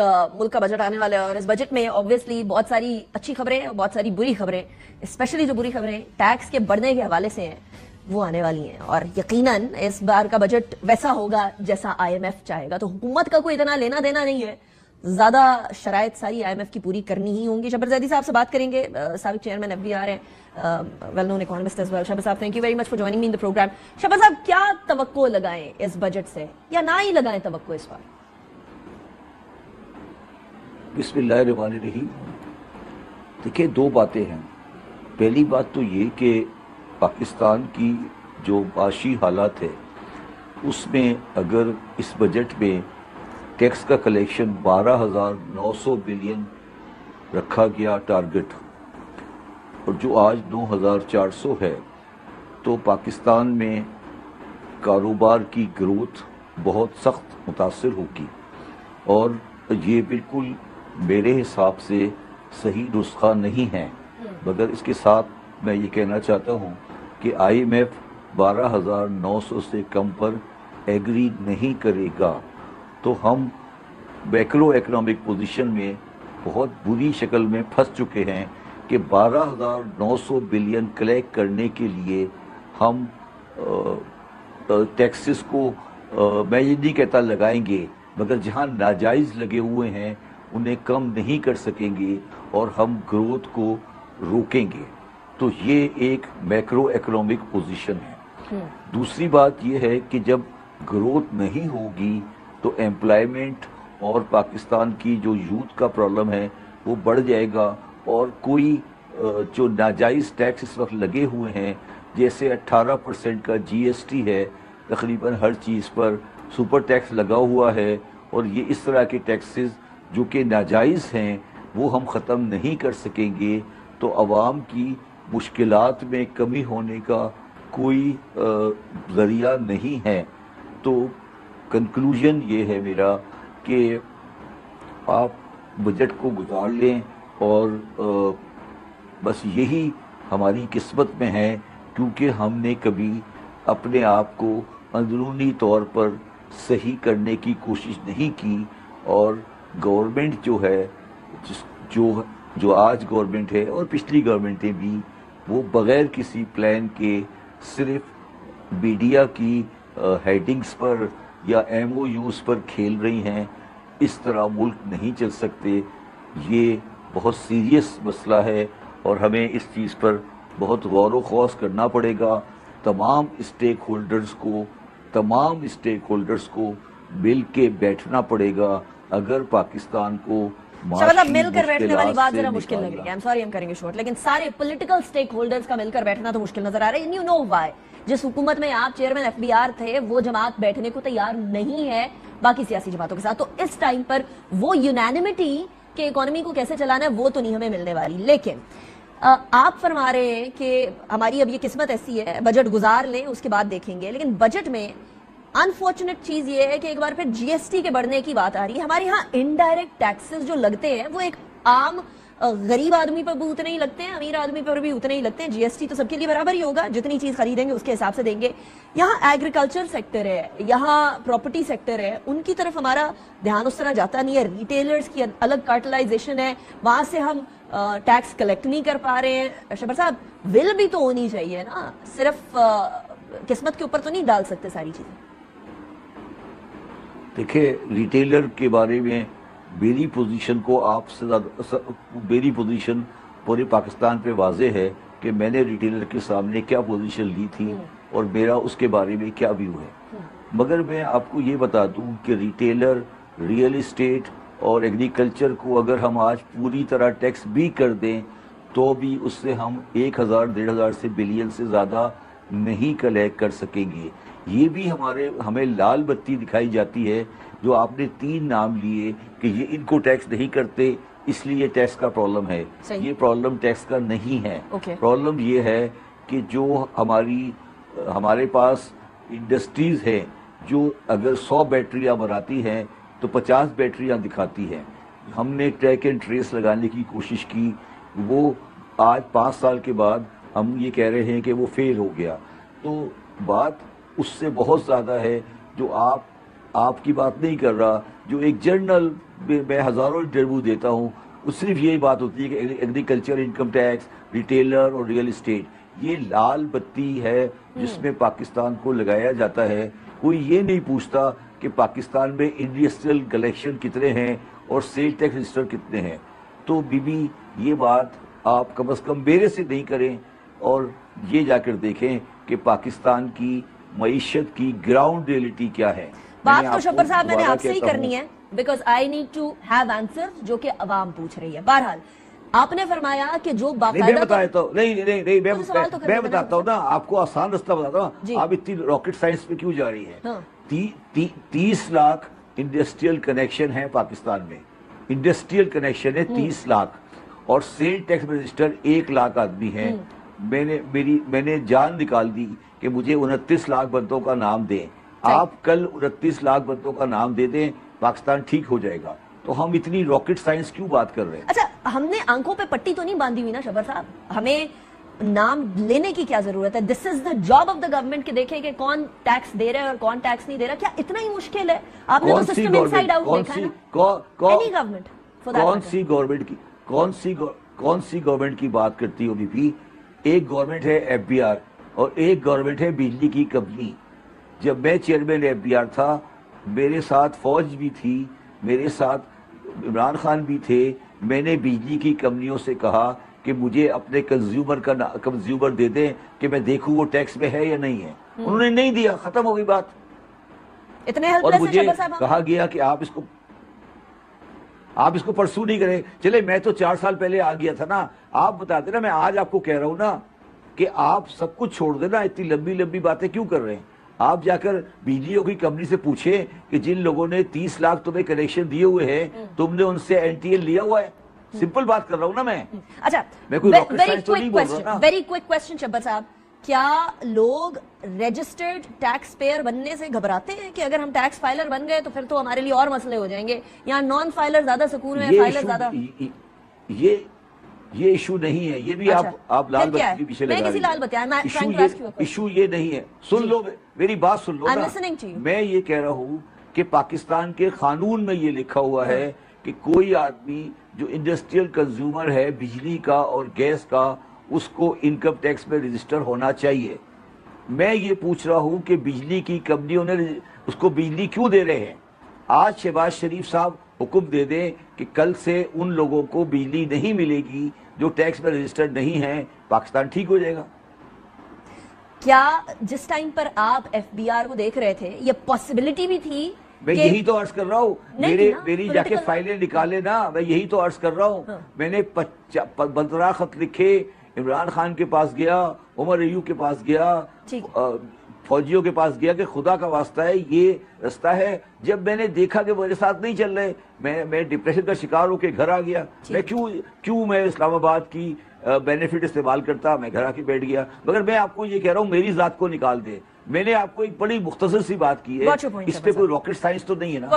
एक मुल्क का बजट आने वाला है और इस बजट में ऑब्वियसली बहुत सारी अच्छी खबरें और बहुत सारी बुरी खबरें, स्पेशली जो बुरी खबरें टैक्स के बढ़ने के हवाले से हैं वो आने वाली हैं और यकीनन इस बार का बजट वैसा होगा जैसा IMF चाहेगा। तो हुकूमत का कोई इतना लेना देना नहीं है, ज्यादा शराइत सारी IMF की पूरी करनी ही होंगी। शबर जैदी साहब से बात करेंगे, साबिक चेयरमैन FBR हैं, well known economist as well. Shabbar साहब, thank you very much for joining me in the program. Shabbar साहब, क्या तवक्को लगाएं इस बजट से या ना ही लगाएं तवक्को इस बार? बिस्मिल्लाहिर्रहमानिर्रहीम। देखिए, दो बातें हैं। पहली बात तो ये कि पाकिस्तान की जो माशी हालात है उसमें अगर इस बजट में टैक्स का कलेक्शन 12,900 बिलियन रखा गया टारगेट और जो आज 9,400 है, तो पाकिस्तान में कारोबार की ग्रोथ बहुत सख्त मुतासिर होगी और ये बिल्कुल मेरे हिसाब से सही नुस्खा नहीं है। मगर इसके साथ मैं ये कहना चाहता हूँ कि IMF 12,900 से कम पर एग्री नहीं करेगा तो हम मैक्रो इकोनॉमिक पोजीशन में बहुत बुरी शक्ल में फंस चुके हैं कि 12,900 बिलियन कलेक्ट करने के लिए हम टैक्सेस को मैं ये नहीं कहता लगाएंगे, मगर जहाँ नाजायज़ लगे हुए हैं उन्हें कम नहीं कर सकेंगे और हम ग्रोथ को रोकेंगे। तो ये एक मैक्रो इकोनॉमिक पोजीशन है। दूसरी बात ये है कि जब ग्रोथ नहीं होगी तो एम्प्लॉयमेंट और पाकिस्तान की जो यूथ का प्रॉब्लम है वो बढ़ जाएगा और कोई जो नाजायज़ टैक्स इस वक्त लगे हुए हैं, जैसे 18% का GST है, तकरीबन हर चीज़ पर सुपर टैक्स लगा हुआ है और ये इस तरह के टैक्सेस जो कि नाजायज़ हैं वो हम ख़त्म नहीं कर सकेंगे तो आवाम की मुश्किलात में कमी होने का कोई ज़रिया नहीं है। तो कंक्लूजन ये है मेरा कि आप बजट को गुजार लें और बस यही हमारी किस्मत में है, क्योंकि हमने कभी अपने आप को अंदरूनी तौर पर सही करने की कोशिश नहीं की और गवर्नमेंट जो है जो आज गवर्नमेंट है और पिछली गवर्नमेंटें भी, वो बग़ैर किसी प्लान के सिर्फ मीडिया की हेडिंग्स पर या MOUs पर खेल रही हैं। इस तरह मुल्क नहीं चल सकते। ये बहुत सीरियस मसला है और हमें इस चीज़ पर बहुत गौर व खौस करना पड़ेगा। तमाम स्टेक होल्डर्स को मिल के बैठना पड़ेगा अगर पाकिस्तान को मिलकर बैठने वाली बात जरा मुश्किल लग रही है। I'm sorry, हम करेंगे शॉर्ट, लेकिन सारे पॉलिटिकल स्टेक होल्डर्स का मिलकर बैठना तो मुश्किल नजर आ रहा है। You know why? जिस हुकूमत में आप चेयरमैन FBR थे वो जमात बैठने को तैयार नहीं है बाकी सियासी जमातों के साथ। तो इस टाइम पर वो यूनानिमिटी के इकोनॉमी को कैसे चलाना है वो तो नहीं हमें मिलने वाली। लेकिन आप फरमा रहे हैं कि हमारी अब ये किस्मत ऐसी है, बजट गुजार लें उसके बाद देखेंगे। लेकिन बजट में अनफॉर्चुनेट चीज ये है कि एक बार फिर GST के बढ़ने की बात आ रही है। हमारे यहाँ इनडायरेक्ट टैक्सेस जो लगते हैं वो एक आम गरीब आदमी पर भी उतने ही लगते हैं, अमीर आदमी पर भी उतने ही लगते हैं। GST तो सबके लिए बराबर ही होगा, जितनी चीज खरीदेंगे उसके हिसाब से देंगे। यहाँ एग्रीकल्चर सेक्टर है, यहाँ प्रॉपर्टी सेक्टर है, उनकी तरफ हमारा ध्यान उस तरह जाता नहीं है। रिटेलर्स की अलग कार्टलाइजेशन है, वहां से हम टैक्स कलेक्ट नहीं कर पा रहे हैं। शबर साहब, विल भी तो होनी चाहिए ना, सिर्फ किस्मत के ऊपर तो नहीं डाल सकते सारी चीजें। देखिए, रिटेलर के बारे में मेरी पोजीशन को आपसे मेरी पोजीशन पूरे पाकिस्तान पे वाज़ेह है कि मैंने रिटेलर के सामने क्या पोजीशन ली थी और मेरा उसके बारे में क्या व्यू है। मगर मैं आपको ये बता दूं कि रिटेलर, रियल इस्टेट और एग्रीकल्चर को अगर हम आज पूरी तरह टैक्स भी कर दें तो भी उससे हम 1,000-1,500 से बिलियन से ज़्यादा नहीं कलेक्ट कर सकेंगे। ये भी हमें लाल बत्ती दिखाई जाती है। जो आपने 3 नाम लिए कि ये इनको टैक्स नहीं करते इसलिए टैक्स का प्रॉब्लम है, ये प्रॉब्लम टैक्स का नहीं है। प्रॉब्लम ये है कि जो हमारे पास इंडस्ट्रीज हैं जो अगर 100 बैटरियां बनाती हैं तो 50 बैटरियां दिखाती हैं। हमने ट्रैक एंड ट्रेस लगाने की कोशिश की, वो आज 5 साल के बाद हम ये कह रहे हैं कि वो फेल हो गया। तो बात उससे बहुत ज़्यादा है। जो आप آپ کی بات نہیں کر رہا، جو ایک جرنل میں ہزاروں انٹرویو دیتا ہوں، وہ صرف یہی بات ہوتی ہے کہ ایگریکلچر انکم ٹیکس، ریٹیلر اور ریئل اسٹیٹ یہ لال بتی ہے جس میں پاکستان کو لگایا جاتا ہے۔ کوئی یہ نہیں پوچھتا کہ پاکستان میں انڈسٹریل کلیکشن کتنے ہیں اور سیل ٹیکس رجسٹر کتنے ہیں۔ تو بی بی یہ بات آپ کم از کم میرے سے نہیں کریں، اور یہ جا کر دیکھیں کہ پاکستان کی معیشت کی گراؤنڈ ریئلٹی کیا ہے۔ بات تو شبر صاحب میں نے آپ سے ہی کرنی ہے، because I need to have answer جو کہ عوام پوچھ رہی ہے۔ بہرحال آپ نے فرمایا کہ جو باقاعدہ میں بتاتا ہوں نا، آپ کو آسان رستہ بتاتا ہوں۔ آپ اتنی راکٹ سائنس پہ کیوں جا رہی ہے؟ 30 لاکھ انڈسٹریل کنیکشن ہے پاکستان میں، انڈسٹریل کنیکشن ہے 30 لاکھ، اور سیل ٹیکس رجسٹر 1 لاکھ آدمی ہیں۔ میں نے جان نکال دی کہ مجھے 29 لاکھ بندوں کا نام دیں۔ آپ کل 29 لاکھ بندوں کا نام دے دیں، پاکستان ٹھیک ہو جائے گا۔ تو ہم اتنی راکٹ سائنس کیوں بات کر رہے ہیں؟ اچھا، ہم نے آنکھوں پہ پٹی تو نہیں باندھی ہوئی نا شبر صاحب، ہمیں نام لینے کی کیا ضرورت ہے؟ This is the job of the government کہ دیکھیں کہ کون ٹیکس دے رہا ہے اور کون ٹیکس نہیں دے رہا۔ کیا اتنا ہی مشکل ہے؟ آپ نے تو سسٹم انسائیڈ آؤٹ دیکھا ہے نا۔ اینی گورنمنٹ کون سی گورنمنٹ کی بات کرتی ہو بی بی؟ ایک گورنمنٹ ہے ایف بی آر اور ایک گورنمنٹ ہے بجلی کی کمپنی۔ جب میں چیئرمین ایف بی آر تھا، میرے ساتھ فوج بھی تھی، میرے ساتھ عمران خان بھی تھے۔ میں نے بجلی کی کمپنیوں سے کہا کہ مجھے اپنے کنزیومر دے دیں کہ میں دیکھوں وہ ٹیکس میں ہے یا نہیں ہے۔ انہوں نے نہیں دیا، ختم ہو گئی بات۔ اور مجھے کہا گیا کہ آپ اس کو پرسو نہیں کریں۔ چلے میں تو 4 سال پہلے آ گیا تھا نا، آپ بتاتے نا، میں آج آپ کو کہہ رہا ہوں نا کہ آپ سب کچھ چھوڑ دینا، اتنی لمبی باتیں کیوں کر رہے ہیں؟ آپ جا کر بجلیوں کی کمپنی سے پوچھیں کہ جن لوگوں نے 30 لاکھ تمہیں کنیکشن دیے ہوئے ہیں، تم نے ان سے این ٹی ایل لیا ہوا ہے؟ سمپل بات کر رہا ہوں نا میں۔ اچھا، میں کوئی راکٹ سائنس تو نہیں بول رہا نا۔ ویری کوئک کوسچن شبر صاحب، کیا لوگ رجسٹرڈ ٹیکس پیئر بننے سے گھبراتے ہیں کہ اگر ہم ٹیکس فائلر بن گئے تو پھر تو ہمارے لیے اور مسئلے ہو جائیں گے، یا نان فائلر زیادہ سکون میں، فائلر زیادہ؟ یہ ایشو نہیں ہے، یہ بھی آپ لال بتی کے پیچھے لگا رہی ہیں۔ ایشو یہ نہیں ہے، سن لو میری بات، سن لو نا۔ میں یہ کہہ رہا ہوں کہ پاکستان کے قانون میں یہ لکھا ہوا ہے کہ کوئی آدمی جو انڈسٹریل کنزیومر ہے بجلی کا اور گیس کا، اس کو انکم ٹیکس میں رجسٹر ہونا چاہیے۔ میں یہ پوچھ رہا ہوں کہ بجلی کی کمپنیوں نے اس کو بجلی کیوں دے رہے ہیں؟ آج شہباز شریف صاحب حکم دے دیں کہ کل سے ان لوگوں کو بجلی نہیں ملے گی جو ٹیکس میں رجسٹرڈ نہیں ہیں، پاکستان ٹھیک ہو جائے گا۔ کیا جس ٹائم پر آپ ایف بی آر کو دیکھ رہے تھے یہ پاسبلٹی بھی تھی؟ میں یہی تو عرض کر رہا ہوں، میری جا کے فائلیں نکالے نا، میں یہی تو عرض کر رہا ہوں۔ میں نے 15 خط لکھے، عمران خان کے پاس گیا، عمر ایوب کے پاس گیا، فوجیوں کے پاس گیا کہ خدا کا واسطہ ہے یہ رستہ ہے۔ جب میں نے دیکھا کہ میرے ساتھ نہیں چل رہے، میں ڈپریشن کا شکار ہو کے گھر آ گیا۔ میں کیوں میں اسلام آباد کی بینیفٹ استعمال کرتا، میں گھر آ کے بیٹھ گیا۔ مگر میں آپ کو یہ کہہ رہا ہوں میری ذات کو نکال دے۔ میں نے آپ کو ایک بڑی مختصر سی بات کی ہے، اس پہ کوئی راکٹ سائنس تو نہیں ہے نا۔